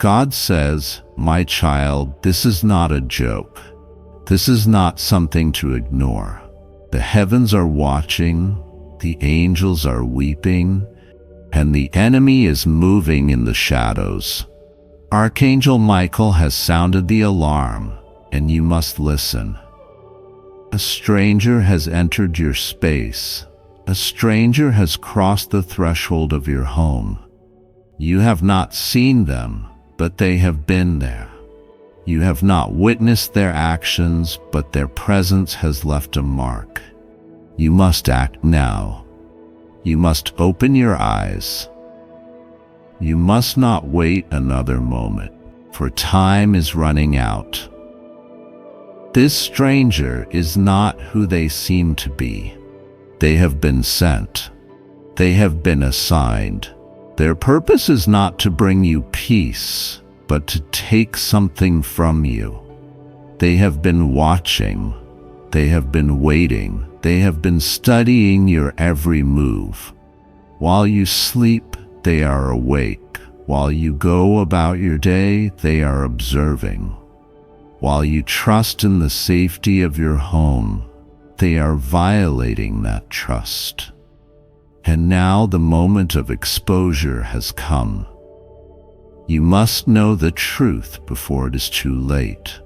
God says, my child, this is not a joke. This is not something to ignore. The heavens are watching, the angels are weeping, and the enemy is moving in the shadows. Archangel Michael has sounded the alarm, and you must listen. A stranger has entered your space. A stranger has crossed the threshold of your home. You have not seen them, but they have been there. You have not witnessed their actions, but their presence has left a mark. You must act now. You must open your eyes. You must not wait another moment, for time is running out. This stranger is not who they seem to be. They have been sent. They have been assigned. Their purpose is not to bring you peace, but to take something from you. They have been watching. They have been waiting. They have been studying your every move. While you sleep, they are awake. While you go about your day, they are observing. While you trust in the safety of your home, they are violating that trust. And now the moment of exposure has come. You must know the truth before it is too late.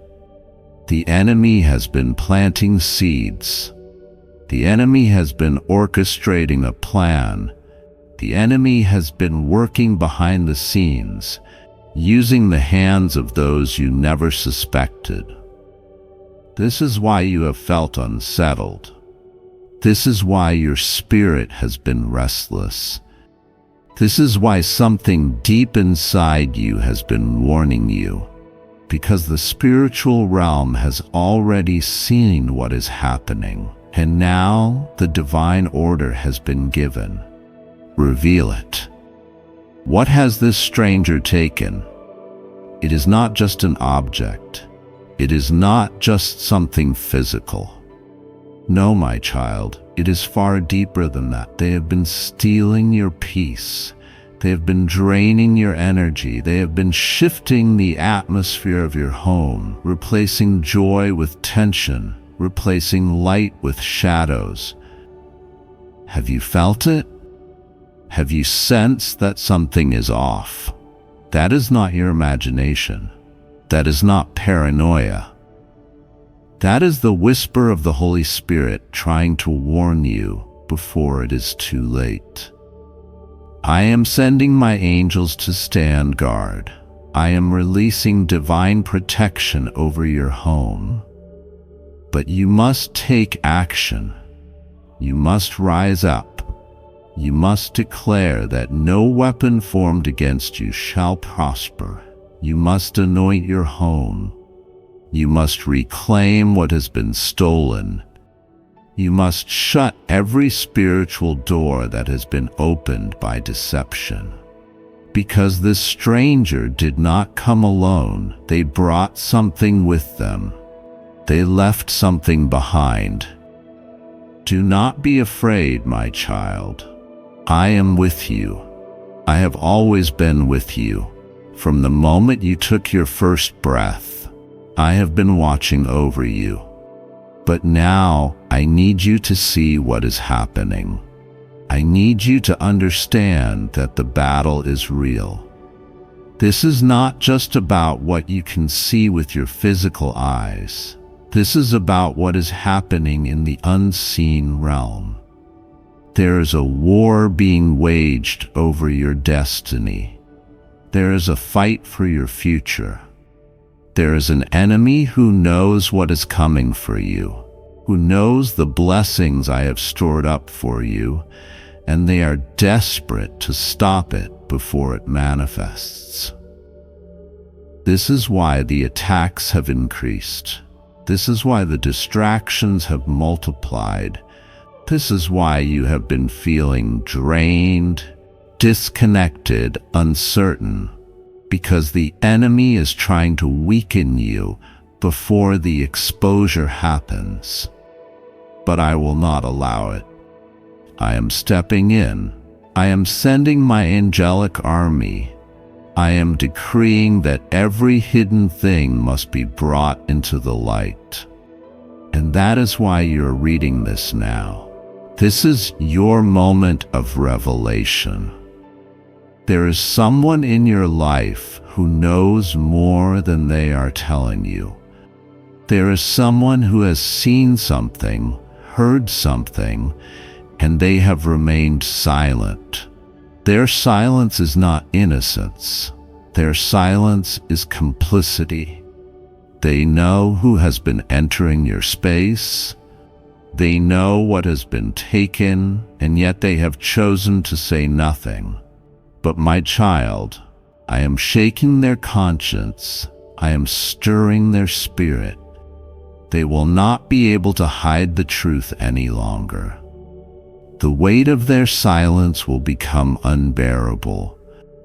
The enemy has been planting seeds. The enemy has been orchestrating a plan. The enemy has been working behind the scenes, using the hands of those you never suspected. This is why you have felt unsettled. This is why your spirit has been restless. This is why something deep inside you has been warning you, because the spiritual realm has already seen what is happening, and now the divine order has been given. Reveal it. What has this stranger taken? It is not just an object. It is not just something physical. No, my child, it is far deeper than that. They have been stealing your peace. They have been draining your energy. They have been shifting the atmosphere of your home, replacing joy with tension, replacing light with shadows. Have you felt it? Have you sensed that something is off? That is not your imagination. That is not paranoia. That is the whisper of the Holy Spirit trying to warn you before it is too late. I am sending my angels to stand guard. I am releasing divine protection over your home. But you must take action. You must rise up. You must declare that no weapon formed against you shall prosper. You must anoint your home. You must reclaim what has been stolen. You must shut every spiritual door that has been opened by deception. Because this stranger did not come alone, they brought something with them. They left something behind. Do not be afraid, my child. I am with you. I have always been with you. From the moment you took your first breath, I have been watching over you. But now I need you to see what is happening. I need you to understand that the battle is real. This is not just about what you can see with your physical eyes. This is about what is happening in the unseen realm. There is a war being waged over your destiny. There is a fight for your future. There is an enemy who knows what is coming for you, who knows the blessings I have stored up for you, and they are desperate to stop it before it manifests. This is why the attacks have increased. This is why the distractions have multiplied. This is why you have been feeling drained, disconnected, uncertain, because the enemy is trying to weaken you before the exposure happens. But I will not allow it. I am stepping in. I am sending my angelic army. I am decreeing that every hidden thing must be brought into the light. And that is why you're reading this now. This is your moment of revelation. There is someone in your life who knows more than they are telling you. There is someone who has seen something, heard something, and they have remained silent. Their silence is not innocence. Their silence is complicity. They know who has been entering your space. They know what has been taken, and yet they have chosen to say nothing. But my child, I am shaking their conscience. I am stirring their spirit. They will not be able to hide the truth any longer. The weight of their silence will become unbearable.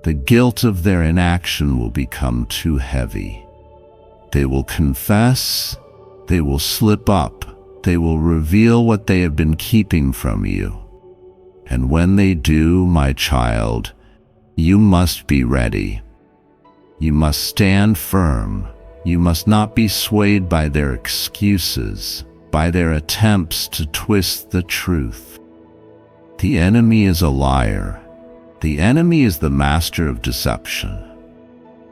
The guilt of their inaction will become too heavy. They will confess. They will slip up. They will reveal what they have been keeping from you. And when they do, my child, you must be ready. You must stand firm. You must not be swayed by their excuses, by their attempts to twist the truth. The enemy is a liar. The enemy is the master of deception.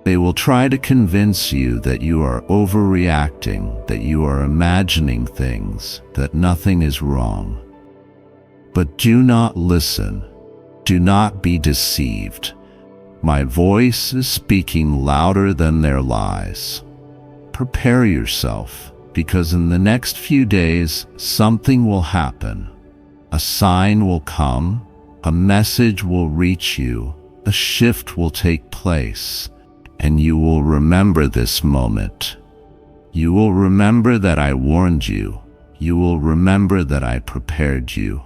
They will try to convince you that you are overreacting, that you are imagining things, that nothing is wrong. But do not listen. Do not be deceived. My voice is speaking louder than their lies. Prepare yourself, because in the next few days, something will happen. A sign will come, a message will reach you, a shift will take place, and you will remember this moment. You will remember that I warned you. You will remember that I prepared you.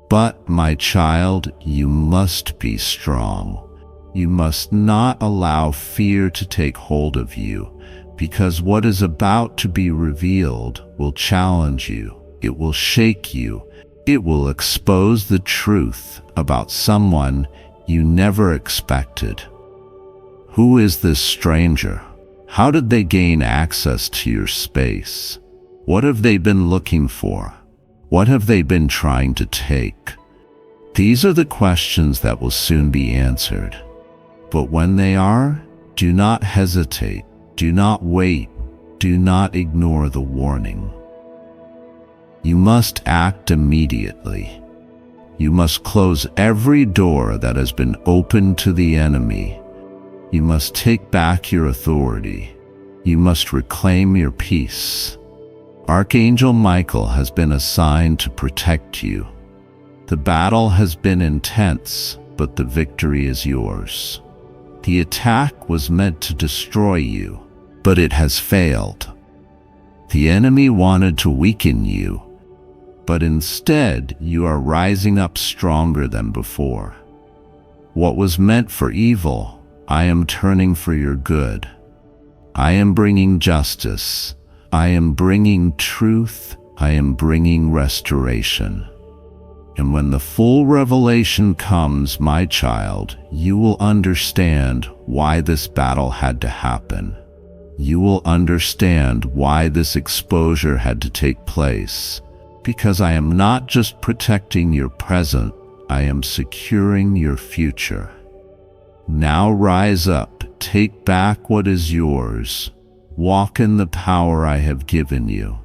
But, my child, you must be strong. You must not allow fear to take hold of you, because what is about to be revealed will challenge you. It will shake you. It will expose the truth about someone you never expected. Who is this stranger? How did they gain access to your space? What have they been looking for? What have they been trying to take? These are the questions that will soon be answered. But when they are, do not hesitate. Do not wait. Do not ignore the warning. You must act immediately. You must close every door that has been opened to the enemy. You must take back your authority. You must reclaim your peace. Archangel Michael has been assigned to protect you. The battle has been intense, but the victory is yours. The attack was meant to destroy you, but it has failed. The enemy wanted to weaken you, but instead you are rising up stronger than before. What was meant for evil, I am turning for your good. I am bringing justice. I am bringing truth. I am bringing restoration. And when the full revelation comes, my child, you will understand why this battle had to happen. You will understand why this exposure had to take place. Because I am not just protecting your present, I am securing your future. Now rise up, take back what is yours. Walk in the power I have given you.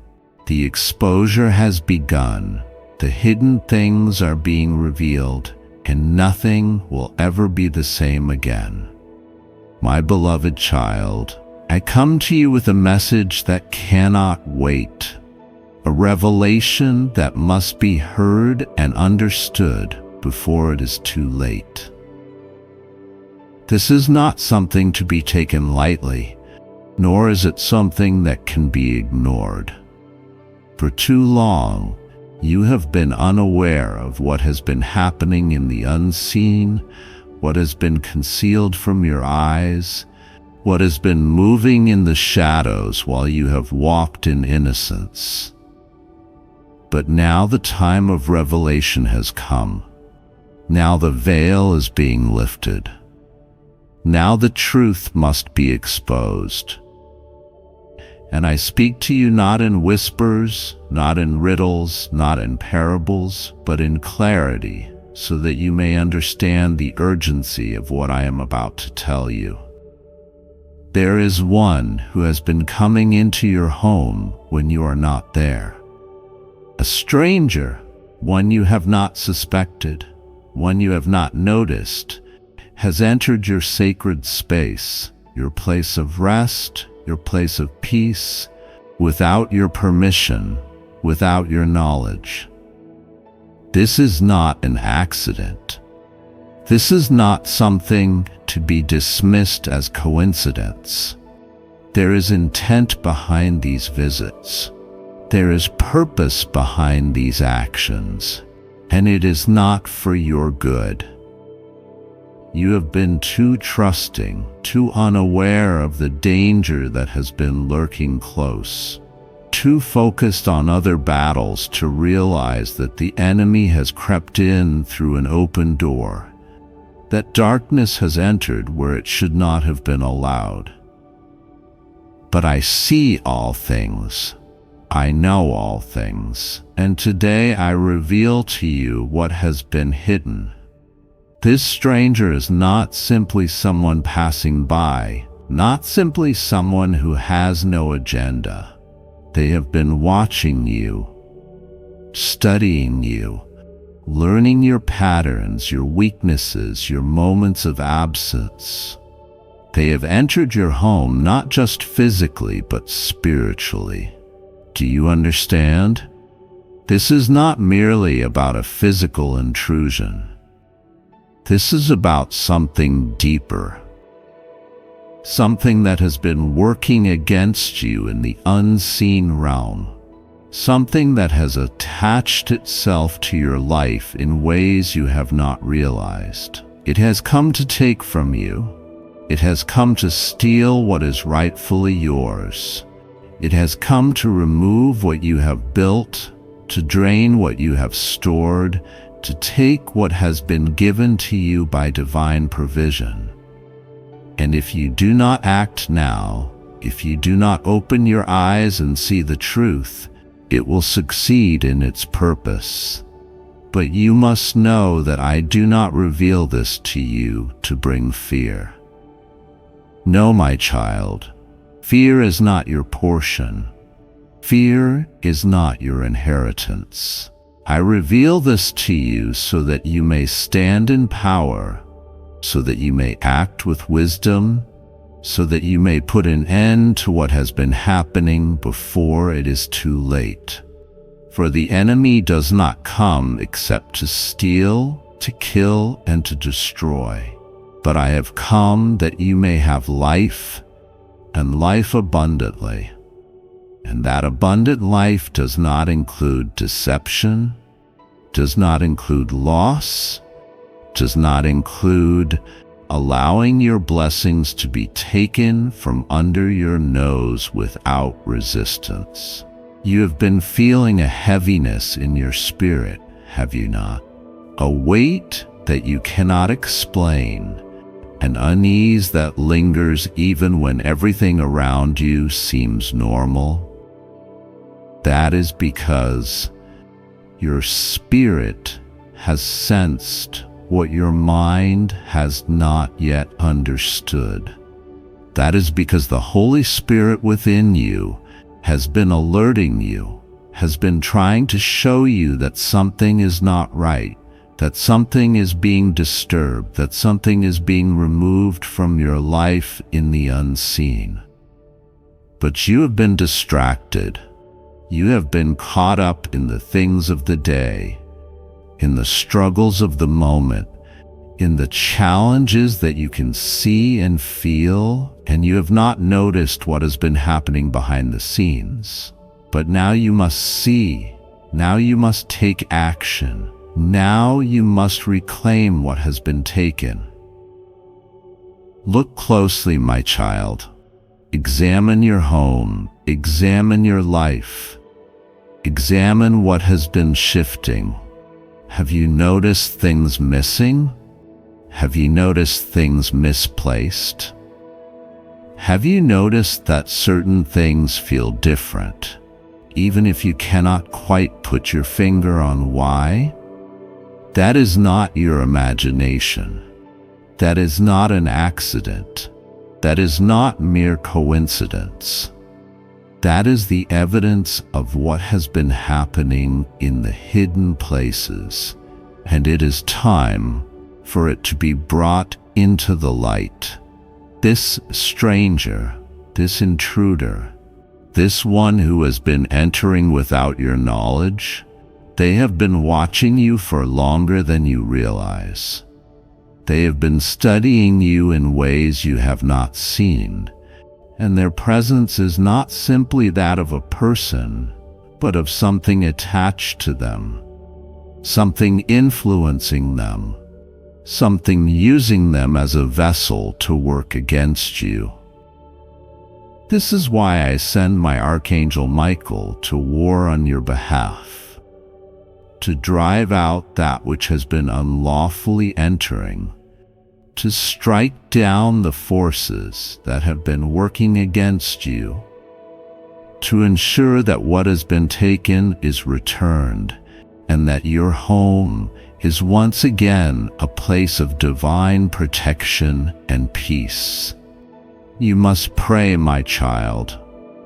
The exposure has begun. The hidden things are being revealed, and nothing will ever be the same again. My beloved child, I come to you with a message that cannot wait. A revelation that must be heard and understood before it is too late. This is not something to be taken lightly, nor is it something that can be ignored. For too long, you have been unaware of what has been happening in the unseen, what has been concealed from your eyes, what has been moving in the shadows while you have walked in innocence. But now the time of revelation has come. Now the veil is being lifted. Now the truth must be exposed. And I speak to you not in whispers, not in riddles, not in parables, but in clarity, so that you may understand the urgency of what I am about to tell you. There is one who has been coming into your home when you are not there. A stranger, one you have not suspected, one you have not noticed, has entered your sacred space, your place of rest, your place of peace, without your permission, without your knowledge. This is not an accident. This is not something to be dismissed as coincidence. There is intent behind these visits. There is purpose behind these actions, and it is not for your good. You have been too trusting, too unaware of the danger that has been lurking close, too focused on other battles to realize that the enemy has crept in through an open door, that darkness has entered where it should not have been allowed. But I see all things. I know all things, and today I reveal to you what has been hidden. This stranger is not simply someone passing by, not simply someone who has no agenda. They have been watching you, studying you, learning your patterns, your weaknesses, your moments of absence. They have entered your home not just physically, but spiritually. Do you understand? This is not merely about a physical intrusion. This is about something deeper, something that has been working against you in the unseen realm, something that has attached itself to your life in ways you have not realized. It has come to take from you. It has come to steal what is rightfully yours. It has come to remove what you have built, to drain what you have stored, to take what has been given to you by divine provision. And if you do not act now, if you do not open your eyes and see the truth, it will succeed in its purpose. But you must know that I do not reveal this to you to bring fear. No, my child, fear is not your portion. Fear is not your inheritance. I reveal this to you so that you may stand in power, so that you may act with wisdom, so that you may put an end to what has been happening before it is too late. For the enemy does not come except to steal, to kill, and to destroy. But I have come that you may have life, and life abundantly. And that abundant life does not include deception, does not include loss, does not include allowing your blessings to be taken from under your nose without resistance. You have been feeling a heaviness in your spirit, have you not? A weight that you cannot explain, an unease that lingers even when everything around you seems normal. That is because your spirit has sensed what your mind has not yet understood. That is because the Holy Spirit within you has been alerting you, has been trying to show you that something is not right, that something is being disturbed, that something is being removed from your life in the unseen. But you have been distracted. You have been caught up in the things of the day, in the struggles of the moment, in the challenges that you can see and feel, and you have not noticed what has been happening behind the scenes. But now you must see, now you must take action, now you must reclaim what has been taken. Look closely, my child. Examine your home, examine your life. Examine what has been shifting. Have you noticed things missing? Have you noticed things misplaced? Have you noticed that certain things feel different, even if you cannot quite put your finger on why? That is not your imagination. That is not an accident. That is not mere coincidence. That is the evidence of what has been happening in the hidden places, and it is time for it to be brought into the light. This stranger, this intruder, this one who has been entering without your knowledge, they have been watching you for longer than you realize. They have been studying you in ways you have not seen, and their presence is not simply that of a person, but of something attached to them, something influencing them, something using them as a vessel to work against you. This is why I send my Archangel Michael to war on your behalf, to drive out that which has been unlawfully entering, to strike down the forces that have been working against you, to ensure that what has been taken is returned, and that your home is once again a place of divine protection and peace. You must pray, my child.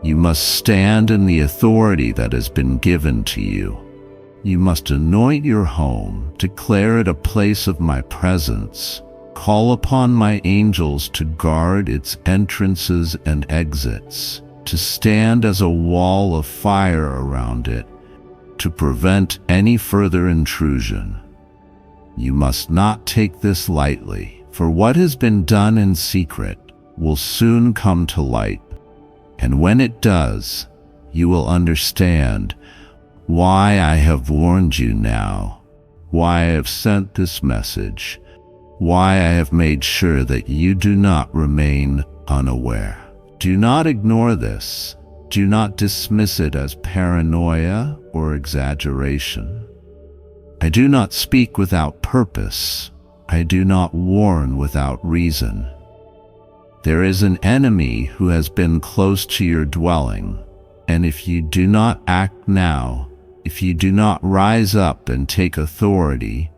You must stand in the authority that has been given to you. You must anoint your home, declare it a place of my presence, call upon my angels to guard its entrances and exits, to stand as a wall of fire around it, to prevent any further intrusion. You must not take this lightly, for what has been done in secret will soon come to light, and when it does, you will understand why I have warned you now, why I have sent this message, why I have made sure that you do not remain unaware. Do not ignore this. Do not dismiss it as paranoia or exaggeration. I do not speak without purpose. I do not warn without reason. There is an enemy who has been close to your dwelling, and if you do not act now, if you do not rise up and take authority,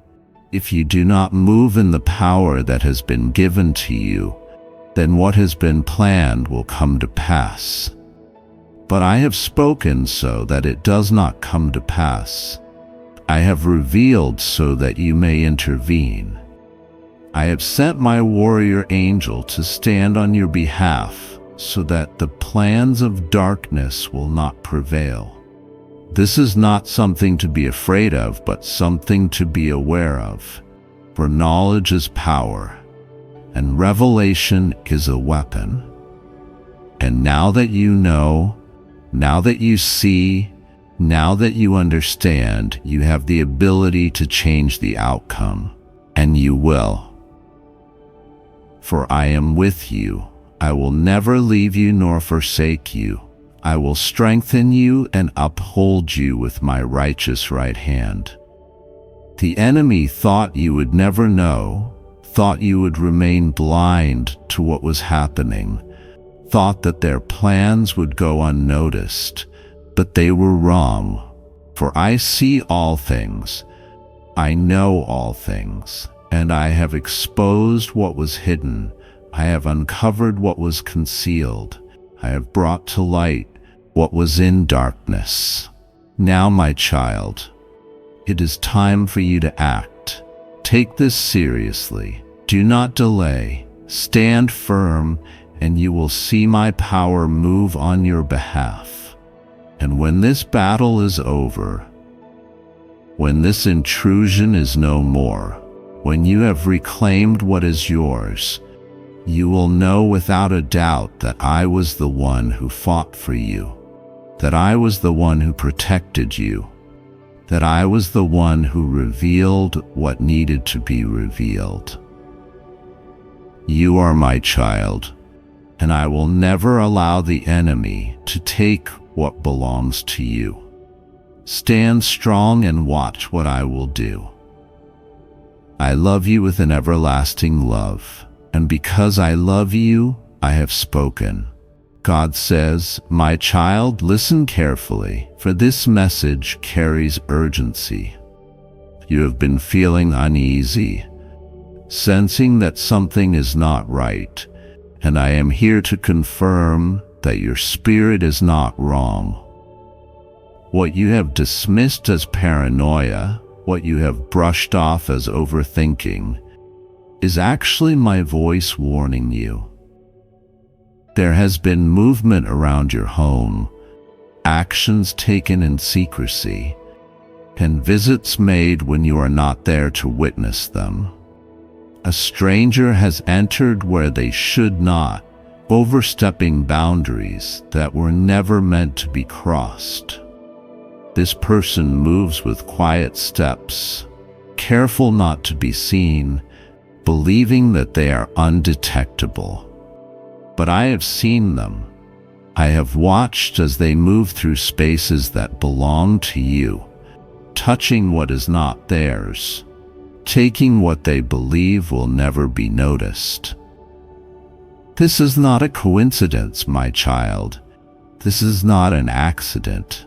if you do not move in the power that has been given to you, then what has been planned will come to pass. But I have spoken so that it does not come to pass. I have revealed so that you may intervene. I have sent my warrior angel to stand on your behalf so that the plans of darkness will not prevail. This is not something to be afraid of, but something to be aware of. For knowledge is power, and revelation is a weapon. And now that you know, now that you see, now that you understand, you have the ability to change the outcome, and you will. For I am with you. I will never leave you nor forsake you. I will strengthen you and uphold you with my righteous right hand. The enemy thought you would never know, thought you would remain blind to what was happening, thought that their plans would go unnoticed, but they were wrong. For I see all things, I know all things, and I have exposed what was hidden. I have uncovered what was concealed. I have brought to light what was in darkness. Now, my child, it is time for you to act. Take this seriously. Do not delay. Stand firm, and you will see my power move on your behalf. And when this battle is over, when this intrusion is no more, when you have reclaimed what is yours, you will know without a doubt that I was the one who fought for you, that I was the one who protected you, that I was the one who revealed what needed to be revealed. You are my child, and I will never allow the enemy to take what belongs to you. Stand strong and watch what I will do. I love you with an everlasting love, and because I love you, I have spoken. God says, my child, listen carefully, for this message carries urgency. You have been feeling uneasy, sensing that something is not right, and I am here to confirm that your spirit is not wrong. What you have dismissed as paranoia, what you have brushed off as overthinking, is actually my voice warning you. There has been movement around your home, actions taken in secrecy, and visits made when you are not there to witness them. A stranger has entered where they should not, overstepping boundaries that were never meant to be crossed. This person moves with quiet steps, careful not to be seen, believing that they are undetectable. But I have seen them. I have watched as they move through spaces that belong to you, touching what is not theirs, taking what they believe will never be noticed. This is not a coincidence, my child. This is not an accident.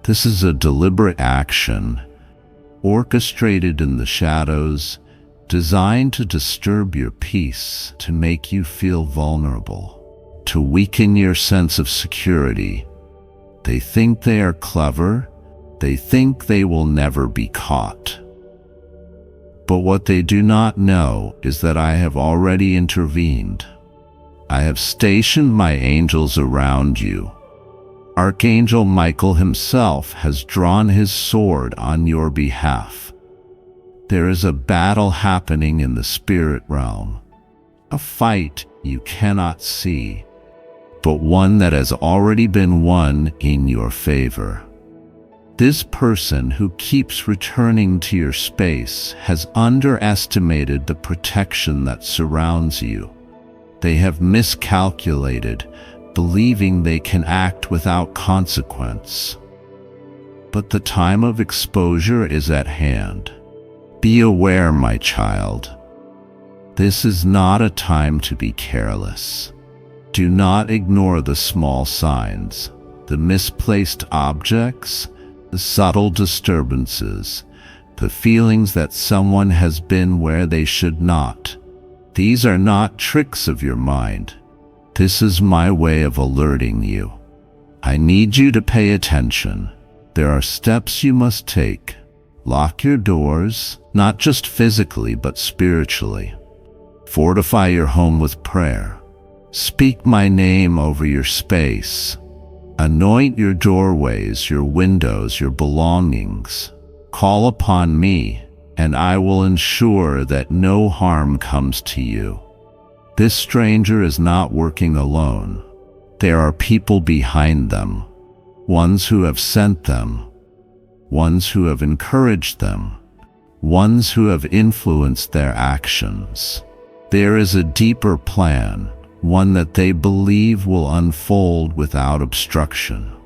This is a deliberate action, orchestrated in the shadows, designed to disturb your peace, to make you feel vulnerable, to weaken your sense of security. They think they are clever. They think they will never be caught. But what they do not know is that I have already intervened. I have stationed my angels around you. Archangel Michael himself has drawn his sword on your behalf. There is a battle happening in the spirit realm, a fight you cannot see, but one that has already been won in your favor. This person who keeps returning to your space has underestimated the protection that surrounds you. They have miscalculated, believing they can act without consequence. But the time of exposure is at hand. Be aware, my child. This is not a time to be careless. Do not ignore the small signs, the misplaced objects, the subtle disturbances, the feelings that someone has been where they should not. These are not tricks of your mind. This is my way of alerting you. I need you to pay attention. There are steps you must take. Lock your doors, not just physically but spiritually. Fortify your home with prayer. Speak my name over your space. Anoint your doorways, your windows, your belongings. Call upon me, and I will ensure that no harm comes to you. This stranger is not working alone. There are people behind them, ones who have sent them, ones who have encouraged them, ones who have influenced their actions. There is a deeper plan, one that they believe will unfold without obstruction.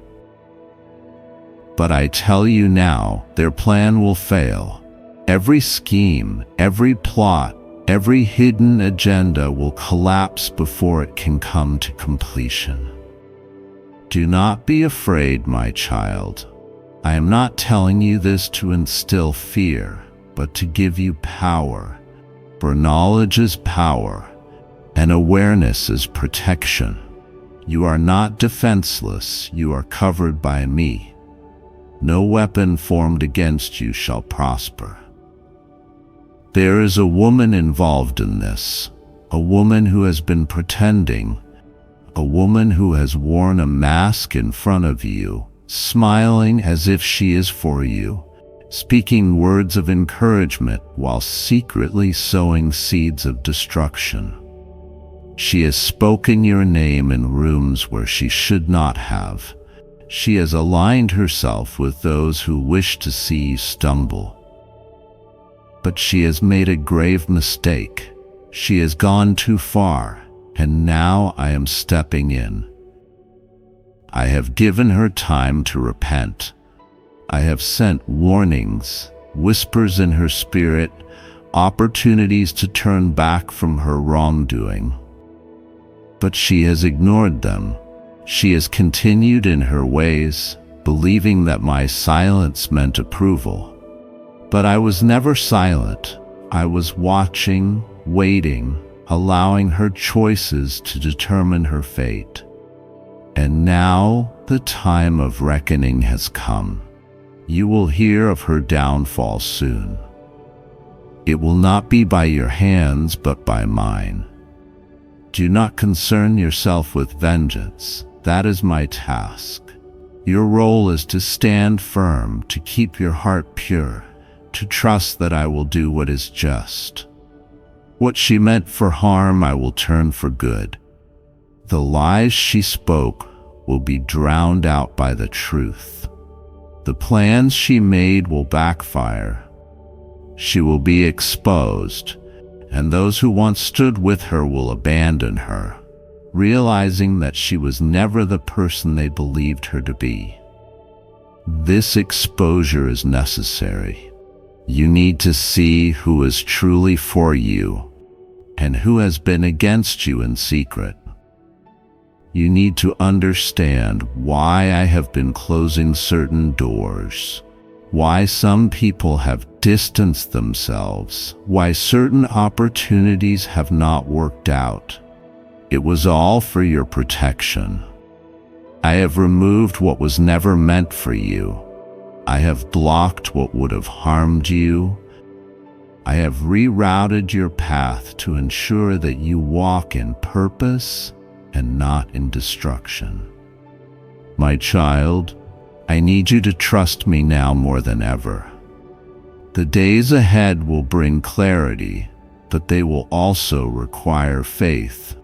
But I tell you now, their plan will fail. Every scheme, every plot, every hidden agenda will collapse before it can come to completion. Do not be afraid, my child. I am not telling you this to instill fear, but to give you power. For knowledge is power, and awareness is protection. You are not defenseless, you are covered by me. No weapon formed against you shall prosper. There is a woman involved in this, a woman who has been pretending, a woman who has worn a mask in front of you, smiling as if she is for you, speaking words of encouragement while secretly sowing seeds of destruction. She has spoken your name in rooms where she should not have. She has aligned herself with those who wish to see you stumble. But she has made a grave mistake. She has gone too far, and now I am stepping in. I have given her time to repent. I have sent warnings, whispers in her spirit, opportunities to turn back from her wrongdoing. But she has ignored them. She has continued in her ways, believing that my silence meant approval. But I was never silent. I was watching, waiting, allowing her choices to determine her fate. And now the time of reckoning has come. You will hear of her downfall soon. It will not be by your hands, but by mine. Do not concern yourself with vengeance. That is my task. Your role is to stand firm, to keep your heart pure, to trust that I will do what is just. What she meant for harm, I will turn for good. The lies she spoke will be drowned out by the truth. The plans she made will backfire. She will be exposed, and those who once stood with her will abandon her, realizing that she was never the person they believed her to be. This exposure is necessary. You need to see who is truly for you and who has been against you in secret. You need to understand why I have been closing certain doors, why some people have distanced themselves, why certain opportunities have not worked out. It was all for your protection. I have removed what was never meant for you. I have blocked what would have harmed you. I have rerouted your path to ensure that you walk in purpose and not in destruction. My child, I need you to trust me now more than ever. The days ahead will bring clarity, but they will also require faith.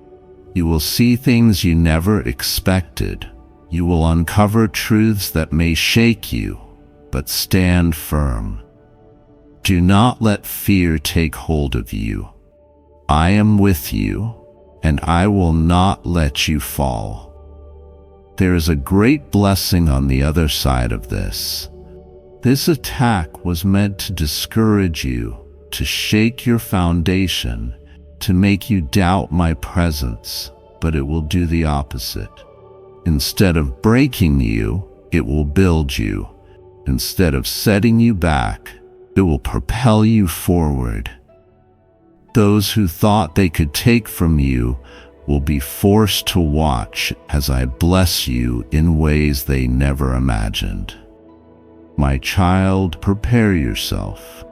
You will see things you never expected. You will uncover truths that may shake you, but stand firm. Do not let fear take hold of you. I am with you, and I will not let you fall. There is a great blessing on the other side of this. This attack was meant to discourage you, to shake your foundation, to make you doubt my presence, but it will do the opposite. Instead of breaking you, it will build you. Instead of setting you back, it will propel you forward. Those who thought they could take from you will be forced to watch as I bless you in ways they never imagined. My child, prepare yourself.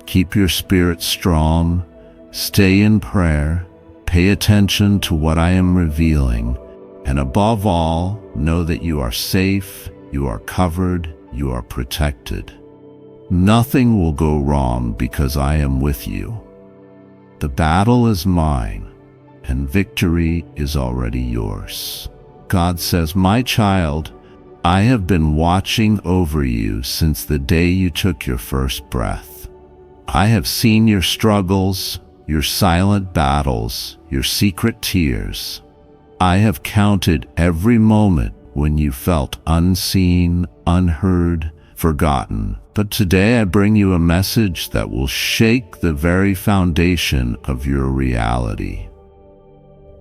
Keep your spirit strong. Stay in prayer. Pay attention to what I am revealing. And above all, know that you are safe, you are covered, you are protected. Nothing will go wrong because I am with you. The battle is mine, and victory is already yours. God says, my child, I have been watching over you since the day you took your first breath. I have seen your struggles, your silent battles, your secret tears. I have counted every moment when you felt unseen, unheard, forgotten. But today I bring you a message that will shake the very foundation of your reality.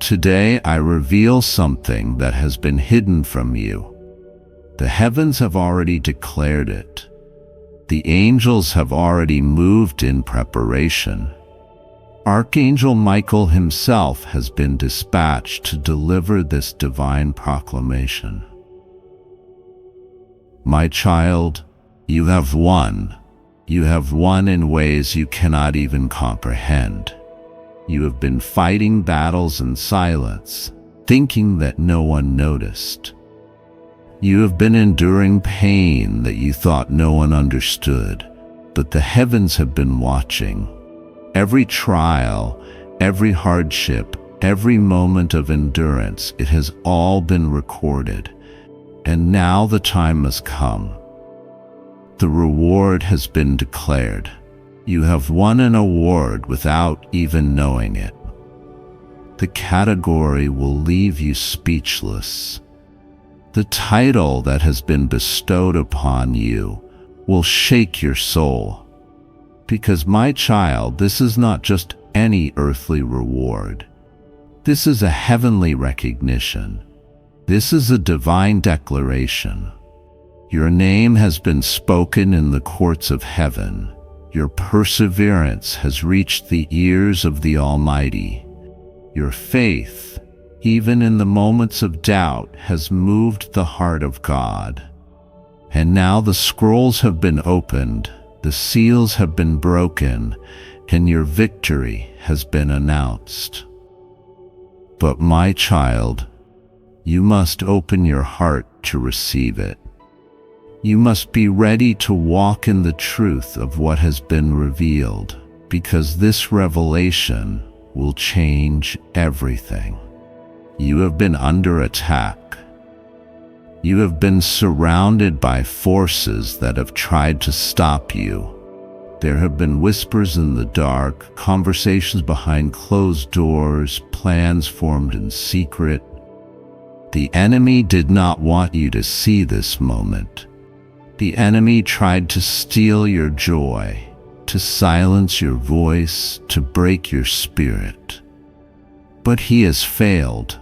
Today I reveal something that has been hidden from you. The heavens have already declared it. The angels have already moved in preparation. Archangel Michael himself has been dispatched to deliver this divine proclamation. My child, you have won. You have won in ways you cannot even comprehend. You have been fighting battles in silence, thinking that no one noticed. You have been enduring pain that you thought no one understood, but the heavens have been watching. Every trial, every hardship, every moment of endurance, it has all been recorded. And now the time has come. The reward has been declared. You have won an award without even knowing it. The category will leave you speechless. The title that has been bestowed upon you will shake your soul. Because, my child, this is not just any earthly reward. This is a heavenly recognition. This is a divine declaration. Your name has been spoken in the courts of heaven. Your perseverance has reached the ears of the Almighty. Your faith, even in the moments of doubt, has moved the heart of God. And now the scrolls have been opened, the seals have been broken, and your victory has been announced. But, my child, you must open your heart to receive it. You must be ready to walk in the truth of what has been revealed, because this revelation will change everything. You have been under attack. You have been surrounded by forces that have tried to stop you. There have been whispers in the dark, conversations behind closed doors, plans formed in secret. The enemy did not want you to see this moment. The enemy tried to steal your joy, to silence your voice, to break your spirit. But he has failed.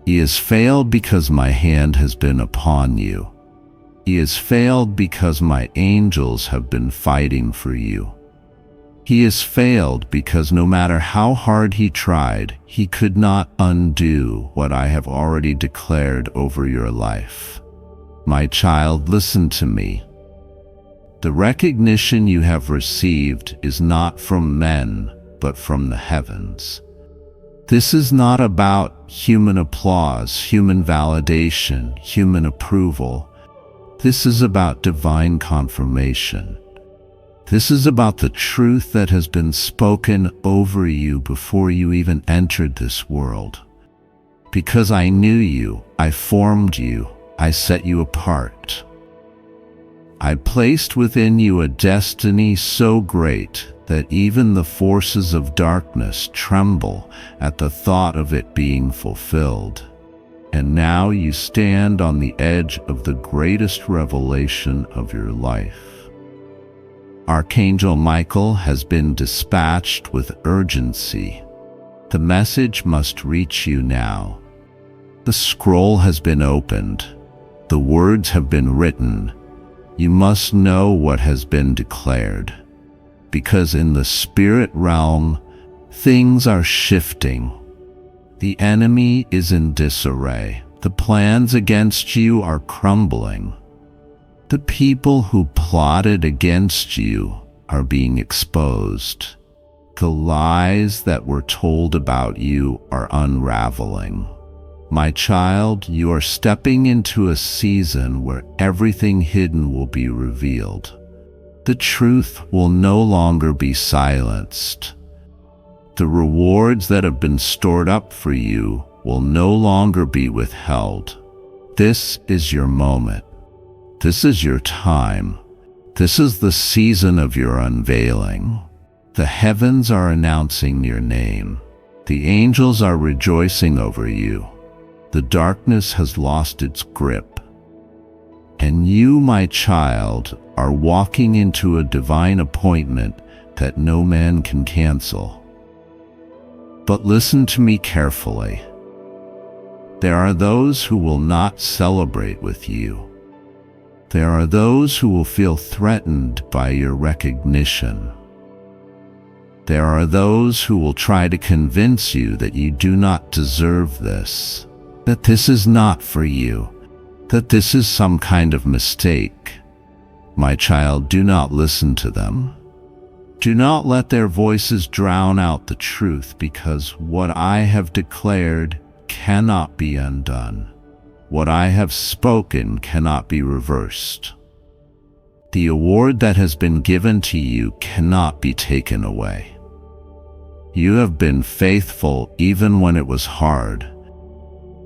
He has failed because my hand has been upon you. He has failed because my angels have been fighting for you. He has failed because no matter how hard he tried, he could not undo what I have already declared over your life. My child, listen to me. The recognition you have received is not from men, but from the heavens. This is not about human applause, human validation, human approval. This is about divine confirmation. This is about the truth that has been spoken over you before you even entered this world. Because I knew you, I formed you, I set you apart. I placed within you a destiny so great that even the forces of darkness tremble at the thought of it being fulfilled. And now you stand on the edge of the greatest revelation of your life. Archangel Michael has been dispatched with urgency. The message must reach you now. The scroll has been opened. The words have been written. You must know what has been declared. Because in the spirit realm, things are shifting. The enemy is in disarray. The plans against you are crumbling. The people who plotted against you are being exposed. The lies that were told about you are unraveling. My child, you are stepping into a season where everything hidden will be revealed. The truth will no longer be silenced. The rewards that have been stored up for you will no longer be withheld. This is your moment. This is your time. This is the season of your unveiling. The heavens are announcing your name. The angels are rejoicing over you. The darkness has lost its grip. And you, my child, are walking into a divine appointment that no man can cancel. But listen to me carefully. There are those who will not celebrate with you. There are those who will feel threatened by your recognition. There are those who will try to convince you that you do not deserve this, that this is not for you, that this is some kind of mistake. My child, do not listen to them. Do not let their voices drown out the truth, because what I have declared cannot be undone. What I have spoken cannot be reversed. The award that has been given to you cannot be taken away. You have been faithful even when it was hard.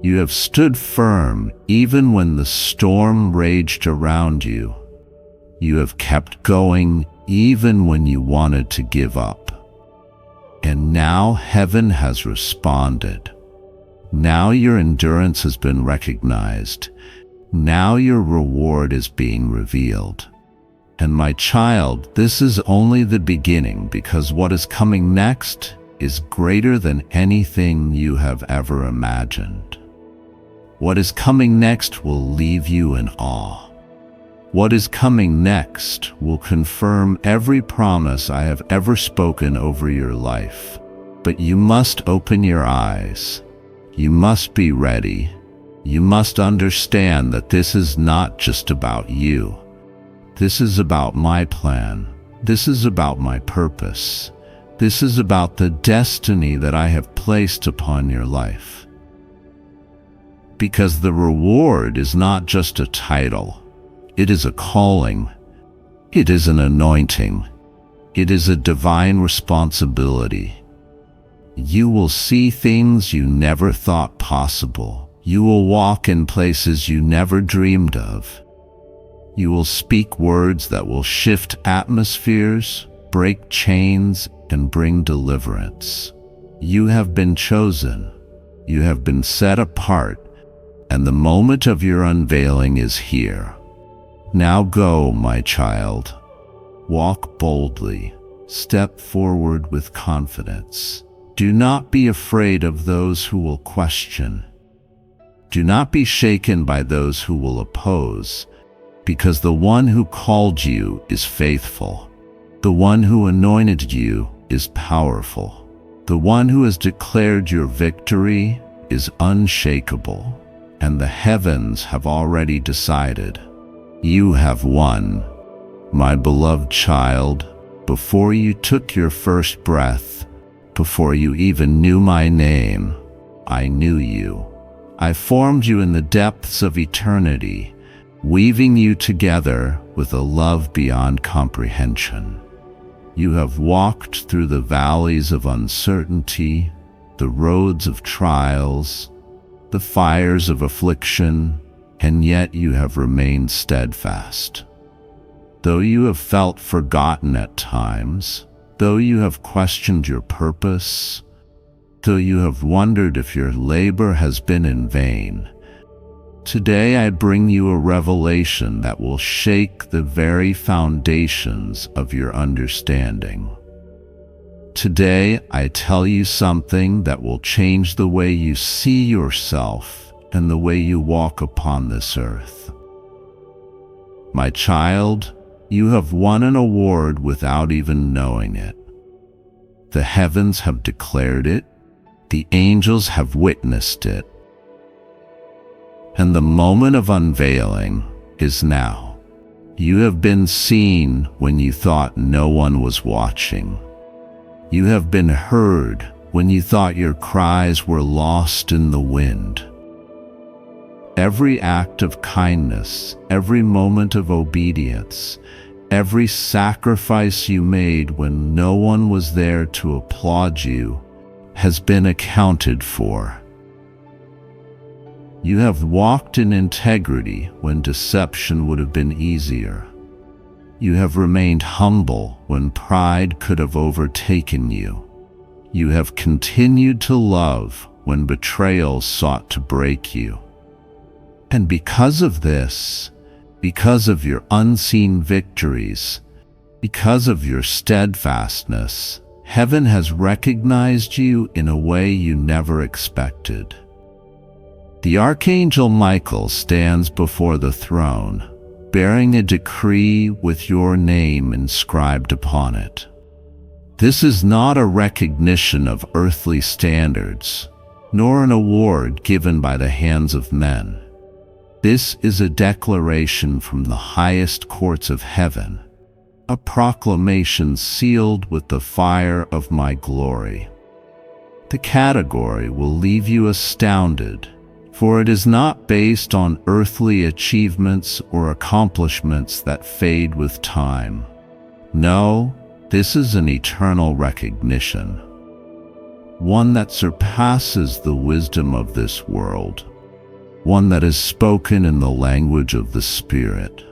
You have stood firm even when the storm raged around you. You have kept going even when you wanted to give up. And now heaven has responded. Now your endurance has been recognized. Now your reward is being revealed. And my child, this is only the beginning, because what is coming next is greater than anything you have ever imagined. What is coming next will leave you in awe. What is coming next will confirm every promise I have ever spoken over your life. But you must open your eyes. You must be ready. You must understand that this is not just about you. This is about my plan. This is about my purpose. This is about the destiny that I have placed upon your life. Because the reward is not just a title. It is a calling. It is an anointing. It is a divine responsibility. You will see things you never thought possible. You will walk in places you never dreamed of. You will speak words that will shift atmospheres, break chains, and bring deliverance. You have been chosen. You have been set apart, and the moment of your unveiling is here. Now go, my child. Walk boldly. Step forward with confidence. Do not be afraid of those who will question. Do not be shaken by those who will oppose, because the one who called you is faithful. The one who anointed you is powerful. The one who has declared your victory is unshakable, and the heavens have already decided. You have won. My beloved child, before you took your first breath, before you even knew my name, I knew you. I formed you in the depths of eternity, weaving you together with a love beyond comprehension. You have walked through the valleys of uncertainty, the roads of trials, the fires of affliction, and yet you have remained steadfast. Though you have felt forgotten at times, though you have questioned your purpose, though you have wondered if your labor has been in vain, today I bring you a revelation that will shake the very foundations of your understanding. Today I tell you something that will change the way you see yourself and the way you walk upon this earth. My child, you have won an award without even knowing it. The heavens have declared it. The angels have witnessed it. And the moment of unveiling is now. You have been seen when you thought no one was watching. You have been heard when you thought your cries were lost in the wind. Every act of kindness, every moment of obedience, every sacrifice you made when no one was there to applaud you has been accounted for. You have walked in integrity when deception would have been easier. You have remained humble when pride could have overtaken you. You have continued to love when betrayal sought to break you. And because of this, because of your unseen victories, because of your steadfastness, heaven has recognized you in a way you never expected. The Archangel Michael stands before the throne, bearing a decree with your name inscribed upon it. This is not a recognition of earthly standards, nor an award given by the hands of men. This is a declaration from the highest courts of heaven, a proclamation sealed with the fire of my glory. The category will leave you astounded, for it is not based on earthly achievements or accomplishments that fade with time. No, this is an eternal recognition, one that surpasses the wisdom of this world, one that is spoken in the language of the Spirit.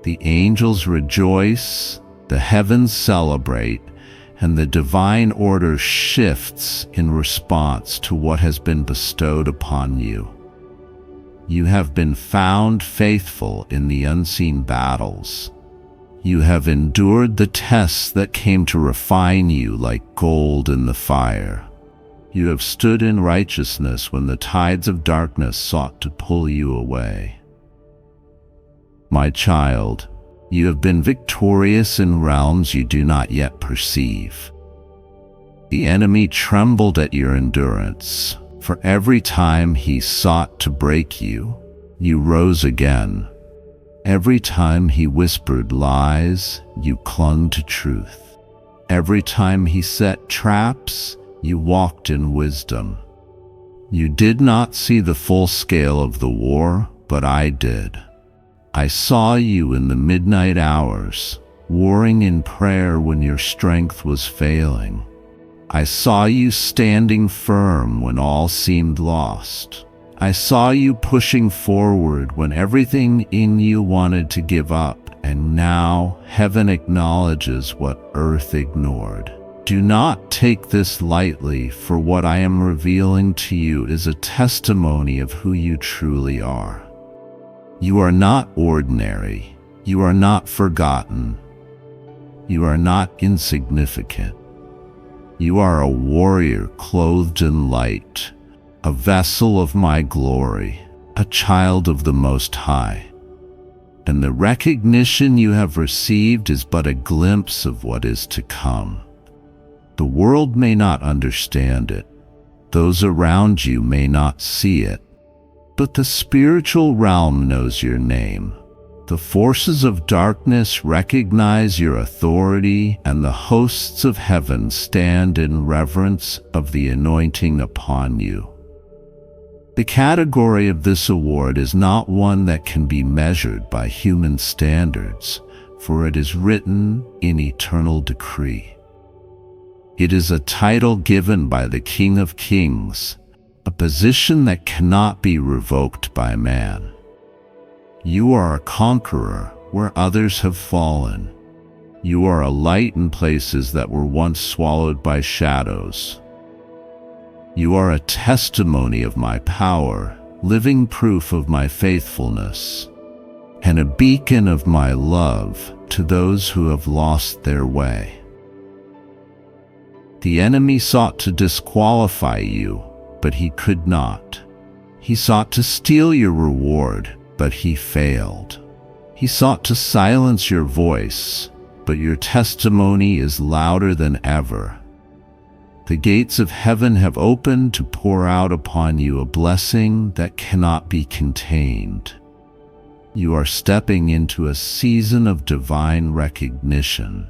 The angels rejoice, the heavens celebrate, and the divine order shifts in response to what has been bestowed upon you. You have been found faithful in the unseen battles. You have endured the tests that came to refine you like gold in the fire. You have stood in righteousness when the tides of darkness sought to pull you away. My child, you have been victorious in realms you do not yet perceive. The enemy trembled at your endurance, for every time he sought to break you, you rose again. Every time he whispered lies, you clung to truth. Every time he set traps, you walked in wisdom. You did not see the full scale of the war, but I did. I saw you in the midnight hours, warring in prayer when your strength was failing. I saw you standing firm when all seemed lost. I saw you pushing forward when everything in you wanted to give up, and now heaven acknowledges what earth ignored. Do not take this lightly, for what I am revealing to you is a testimony of who you truly are. You are not ordinary. You are not forgotten. You are not insignificant. You are a warrior clothed in light, a vessel of my glory, a child of the Most High. And the recognition you have received is but a glimpse of what is to come. The world may not understand it. Those around you may not see it. But the spiritual realm knows your name. The forces of darkness recognize your authority, and the hosts of heaven stand in reverence of the anointing upon you. The category of this award is not one that can be measured by human standards, for it is written in eternal decree. It is a title given by the King of Kings, a position that cannot be revoked by man. You are a conqueror where others have fallen. You are a light in places that were once swallowed by shadows. You are a testimony of my power, living proof of my faithfulness, and a beacon of my love to those who have lost their way. The enemy sought to disqualify you, but he could not. He sought to steal your reward, but he failed. He sought to silence your voice, but your testimony is louder than ever. The gates of heaven have opened to pour out upon you a blessing that cannot be contained. You are stepping into a season of divine recognition,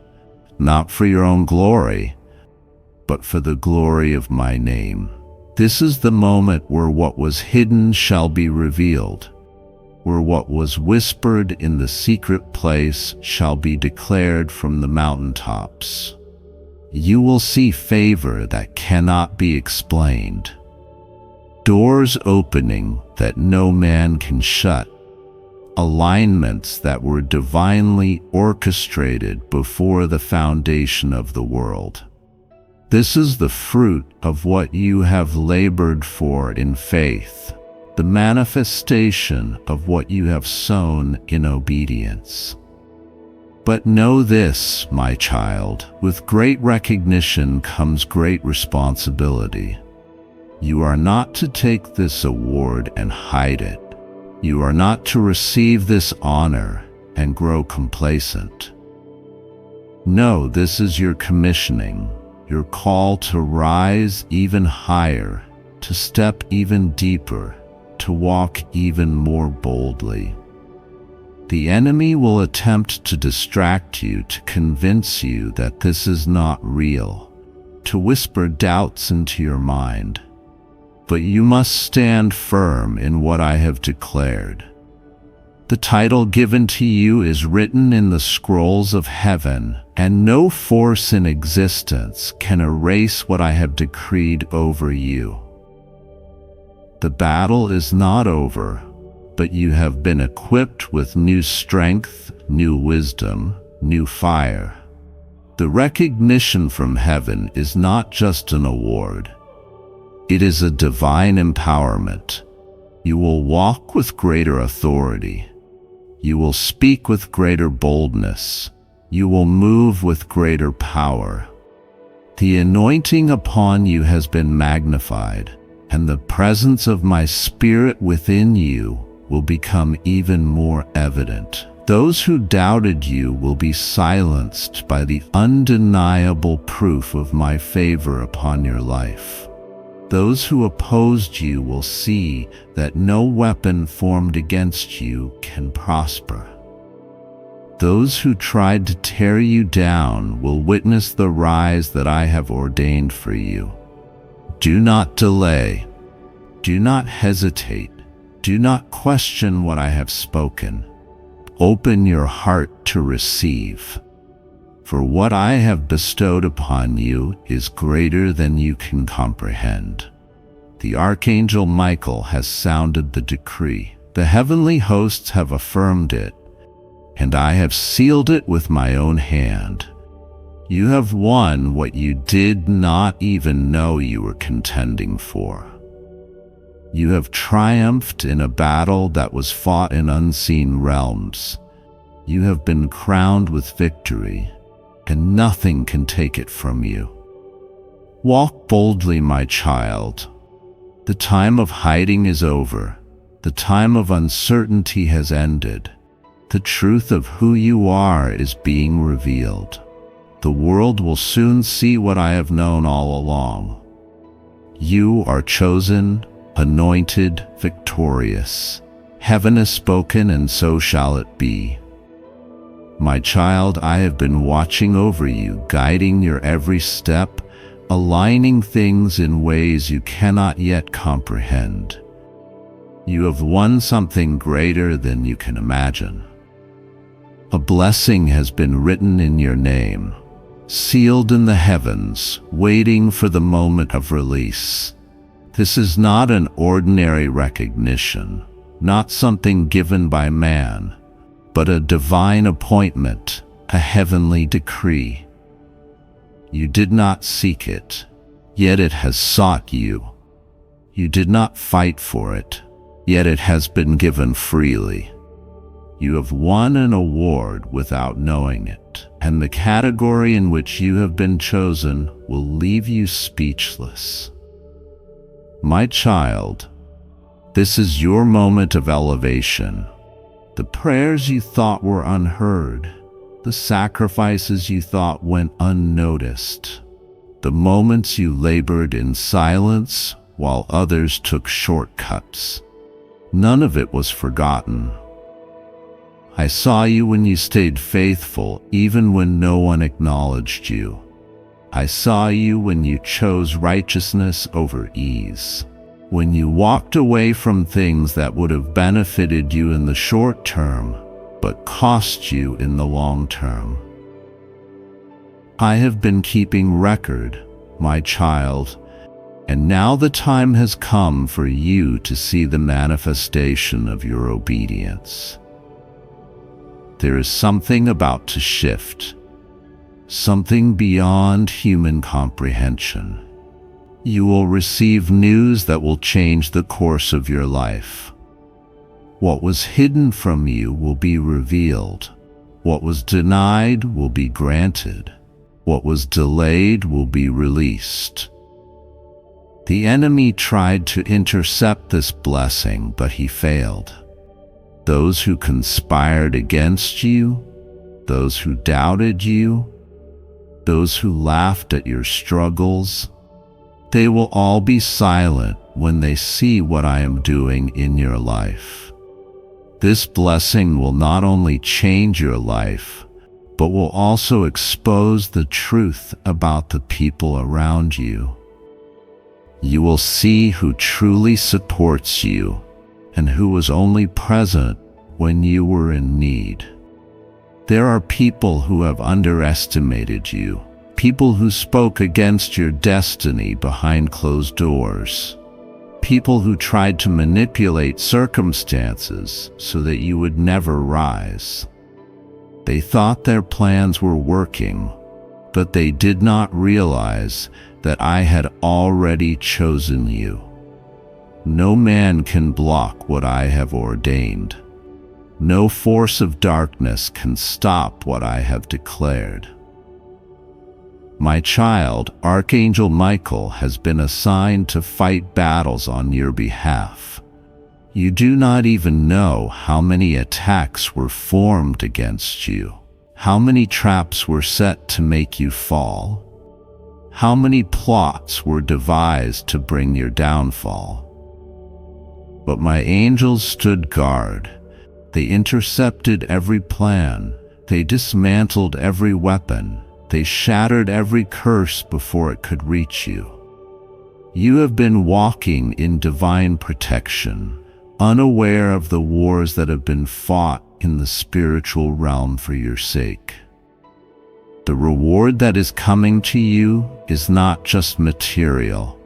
not for your own glory, but for the glory of my name. This is the moment where what was hidden shall be revealed, where what was whispered in the secret place shall be declared from the mountaintops. You will see favor that cannot be explained, doors opening that no man can shut, alignments that were divinely orchestrated before the foundation of the world. This is the fruit of what you have labored for in faith, the manifestation of what you have sown in obedience. But know this, my child, with great recognition comes great responsibility. You are not to take this award and hide it. You are not to receive this honor and grow complacent. No, this is your commissioning, your call to rise even higher, to step even deeper, to walk even more boldly. The enemy will attempt to distract you, to convince you that this is not real, to whisper doubts into your mind. But you must stand firm in what I have declared. The title given to you is written in the scrolls of heaven, and no force in existence can erase what I have decreed over you. The battle is not over, but you have been equipped with new strength, new wisdom, new fire. The recognition from heaven is not just an award. It is a divine empowerment. You will walk with greater authority. You will speak with greater boldness, You will move with greater power. The anointing upon you has been magnified, and the presence of my Spirit within you will become even more evident. Those who doubted you will be silenced by the undeniable proof of my favor upon your life. Those who opposed you will see that no weapon formed against you can prosper. Those who tried to tear you down will witness the rise that I have ordained for you. Do not delay. Do not hesitate. Do not question what I have spoken. Open your heart to receive. For what I have bestowed upon you is greater than you can comprehend. The Archangel Michael has sounded the decree. The heavenly hosts have affirmed it, and I have sealed it with my own hand. You have won what you did not even know you were contending for. You have triumphed in a battle that was fought in unseen realms. You have been crowned with victory, and nothing can take it from you. Walk boldly, my child. The time of hiding is over. The time of uncertainty has ended. The truth of who you are is being revealed. The world will soon see what I have known all along. You are chosen, anointed, victorious. Heaven has spoken, and so shall it be. My child, I have been watching over you, guiding your every step, aligning things in ways you cannot yet comprehend. You have won something greater than you can imagine. A blessing has been written in your name, sealed in the heavens, waiting for the moment of release. This is not an ordinary recognition, not something given by man, but a divine appointment, a heavenly decree. You did not seek it, yet it has sought you. You did not fight for it, yet it has been given freely. You have won an award without knowing it, and the category in which you have been chosen will leave you speechless. My child, this is your moment of elevation. The prayers you thought were unheard, the sacrifices you thought went unnoticed, the moments you labored in silence while others took shortcuts. None of it was forgotten. I saw you when you stayed faithful, even when no one acknowledged you. I saw you when you chose righteousness over ease, when you walked away from things that would have benefited you in the short term, but cost you in the long term. I have been keeping record, my child, and now the time has come for you to see the manifestation of your obedience. There is something about to shift, something beyond human comprehension. You will receive news that will change the course of your life. What was hidden from you will be revealed. What was denied will be granted. What was delayed will be released. The enemy tried to intercept this blessing, but he failed. Those who conspired against you, those who doubted you, those who laughed at your struggles, they will all be silent when they see what I am doing in your life. This blessing will not only change your life, but will also expose the truth about the people around you. You will see who truly supports you and who was only present when you were in need. There are people who have underestimated you, people who spoke against your destiny behind closed doors, people who tried to manipulate circumstances so that you would never rise. They thought their plans were working, but they did not realize that I had already chosen you. No man can block what I have ordained. No force of darkness can stop what I have declared. My child, Archangel Michael has been assigned to fight battles on your behalf. You do not even know how many attacks were formed against you, how many traps were set to make you fall, how many plots were devised to bring your downfall. But my angels stood guard. They intercepted every plan. They dismantled every weapon. They shattered every curse before it could reach you. You have been walking in divine protection, unaware of the wars that have been fought in the spiritual realm for your sake. The reward that is coming to you is not just material.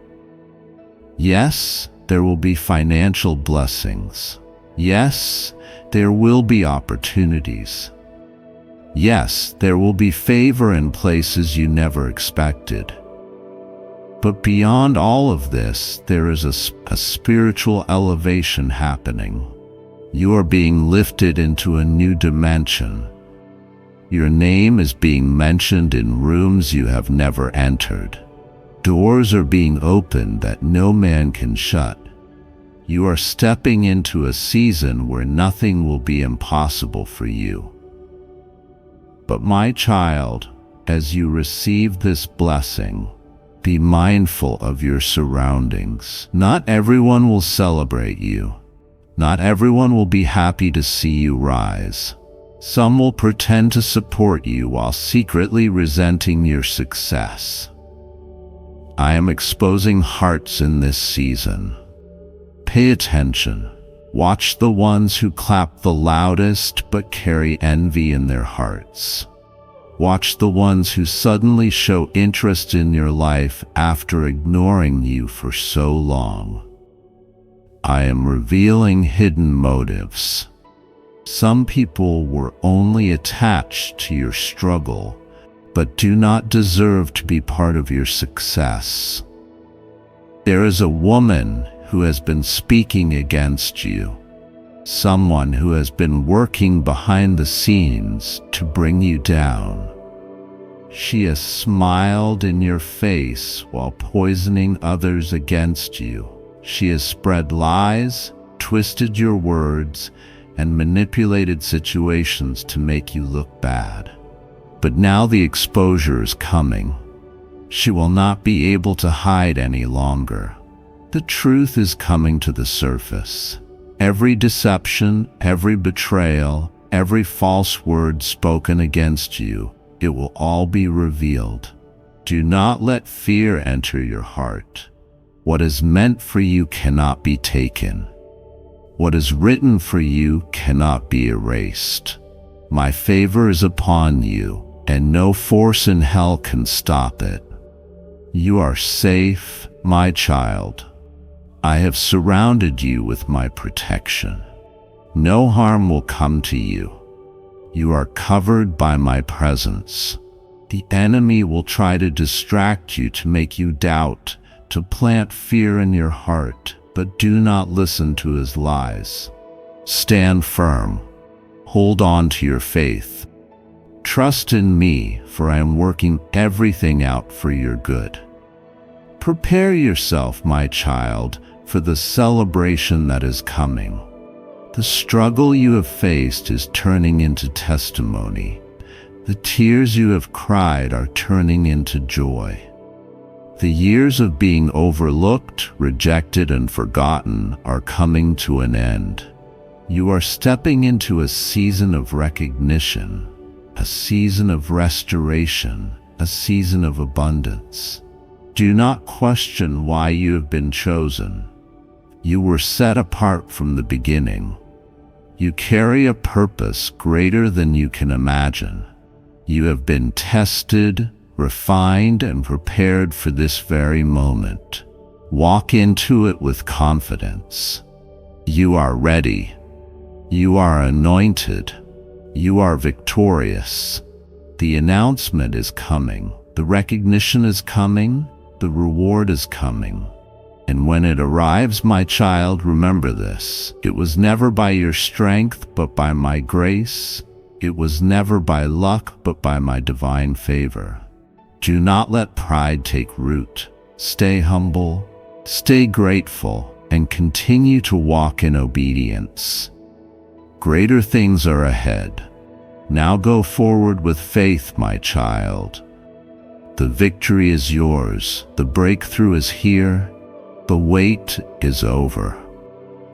Yes, there will be financial blessings. Yes, there will be opportunities. Yes, there will be favor in places you never expected. But beyond all of this, there is a spiritual elevation happening. You are being lifted into a new dimension. Your name is being mentioned in rooms you have never entered. Doors are being opened that no man can shut. You are stepping into a season where nothing will be impossible for you. But my child, as you receive this blessing, be mindful of your surroundings. Not everyone will celebrate you. Not everyone will be happy to see you rise. Some will pretend to support you while secretly resenting your success. I am exposing hearts in this season. Pay attention. Watch the ones who clap the loudest but carry envy in their hearts. Watch the ones who suddenly show interest in your life after ignoring you for so long. I am revealing hidden motives. Some people were only attached to your struggle, but do not deserve to be part of your success. There is a woman who has been speaking against you, someone who has been working behind the scenes to bring you down. She has smiled in your face while poisoning others against you. She has spread lies, twisted your words, and manipulated situations to make you look bad. But now the exposure is coming. She will not be able to hide any longer. The truth is coming to the surface. Every deception, every betrayal, every false word spoken against you, it will all be revealed. Do not let fear enter your heart. What is meant for you cannot be taken. What is written for you cannot be erased. My favor is upon you, and no force in hell can stop it. You are safe, my child. I have surrounded you with my protection. No harm will come to you. You are covered by my presence. The enemy will try to distract you to make you doubt, to plant fear in your heart, but do not listen to his lies. Stand firm. Hold on to your faith. Trust in me, for I am working everything out for your good. Prepare yourself, my child, for the celebration that is coming. The struggle you have faced is turning into testimony. The tears you have cried are turning into joy. The years of being overlooked, rejected, and forgotten are coming to an end. You are stepping into a season of recognition, a season of restoration, a season of abundance. Do not question why you have been chosen. You were set apart from the beginning. You carry a purpose greater than you can imagine. You have been tested, refined, and prepared for this very moment. Walk into it with confidence. You are ready. You are anointed. You are victorious. The announcement is coming. The recognition is coming. The reward is coming. And when it arrives, my child, remember this. It was never by your strength, but by my grace. It was never by luck, but by my divine favor. Do not let pride take root. Stay humble, stay grateful, and continue to walk in obedience. Greater things are ahead. Now go forward with faith, my child. The victory is yours. The breakthrough is here. The wait is over.